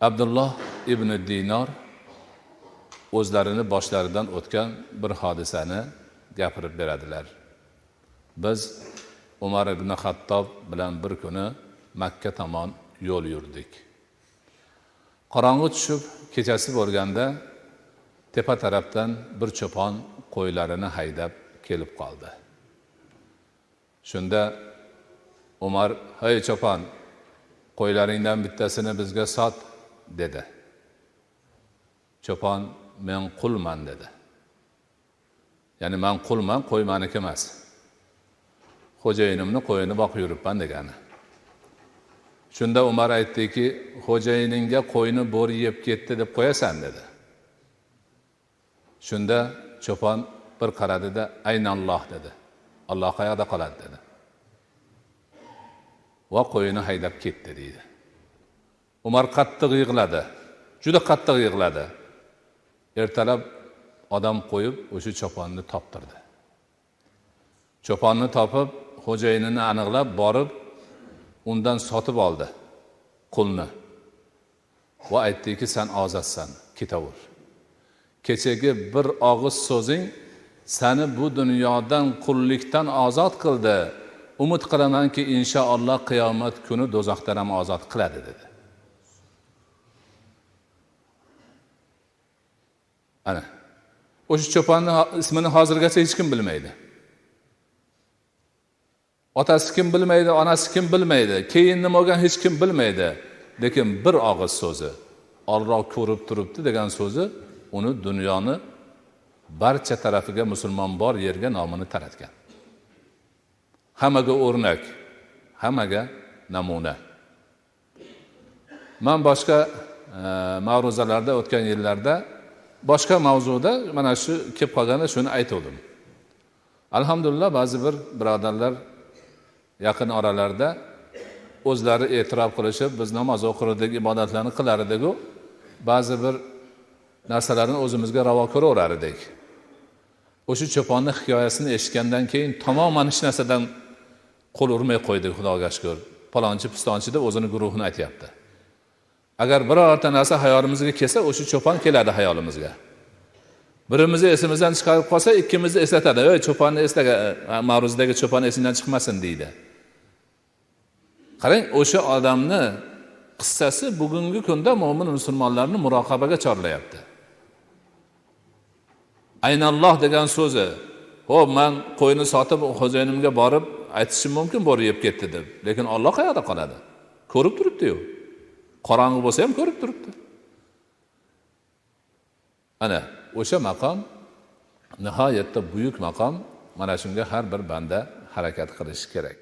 Abdulloh ibn Dinor o'zlarini boshlaridan o'tgan bir hodisani gapirib beradilar. Biz Umar ibn Xattob bilan bir kuni Makka tomon yo'l yurdik. Qorong'i tushib, kechasi bo'lganda tepa tarafdan bir cho'pon qo'ylarini haydab kelib qoldi. Shunda Umar, "Hey cho'pon, qo'ylaringdan bittasini bizga sot" dedi. Cho'pon, "Men qulman" dedi. Ya'ni men qulman, qo'y meniki emas. Xo'jayinimni qo'yini boqib yuribman degani. Shunda Umar aytdiki, "Xo'jayiningga qo'yni bo'ri yeb ketdi deb qo'yasan" dedi. Shunda cho'pon bir qaradi-da, "Aynalloh" dedi. "Alloh qayerda qoladi" dedi. Va qo'yini haydab ketdi deydi. Umar qattiq yig'ladi. Juda qattiq yig'ladi. Ertalab odam qo'yib o'sha cho'ponni toptirdi. Cho'ponni topib, xo'jayinini aniqlab borib, undan sotib oldi qulni. Va aytdiki, "Sen ozodsan, ketaver. Kechagi bir og'iz so'zing seni bu dunyodan qullikdan ozod qildi. Umid qilamanki, inshaalloh qiyomat kuni do'zaxdan ham ozod qiladi" dedi. Ana, o'sha cho'ponning ismini hozirgacha hech kim bilmaydi. Otasi kim bilmaydi, onasi kim bilmaydi, keyin nima bo'lgan hech kim bilmaydi. Lekin bir og'iz so'zi, Alloh ko'rib turibdi degan so'zi uni dunyoni barcha tarafiga musulmon bor yerga nomini taratgan. Hammaga o'rnak, hammaga namuna. Men boshqa ma'ruzalarda o'tgan yillarda boshqa mavzuda mana shu kelib qolganda shuni aytdim. Alhamdulillah, ba'zi bir birodarlar yaqin oralarda o'zlari e'tirof qilishib, biz namoz o'qirdik, ibodatlarni qilar edik, ba'zi bir narsalarni o'zimizga ravo ko'raverar edik. O'sha cho'ponning hikoyasini eshitgandan keyin tamoman hech narsadan qo'l urmay qo'ydik, Xudoga shukr. Palonchi pistonchi deb o'zini guruhini aytayapti. Agar birorta narsa hayolimizga kelsa, o'sha cho'pon keladi hayolimizga. Birimizni esimizdan chiqarib qolsa, ikkimizni eslatadi. "Ey, cho'ponni eslaga, ma'ruzadagi cho'pon esingdan chiqmasin" deydi. Qarang, o'sha odamni qissasi bugungi kunda mo'min musulmonlarni muroqabaga chorlayapti. Aynalloh degan so'zi, "Xo'p, men qo'yni sotib xo'jayinimga borib aytishim mumkin, bo'ri yeb ketdi" deb. Lekin Alloh qayerda qoladi? Ko'rib turibdi-yu. Qorong'i bo'lsa ham ko'rib turibdi. Ana, o'sha maqom nihoyatda buyuk maqom. Mana shunga har bir banda harakat qilishi kerak.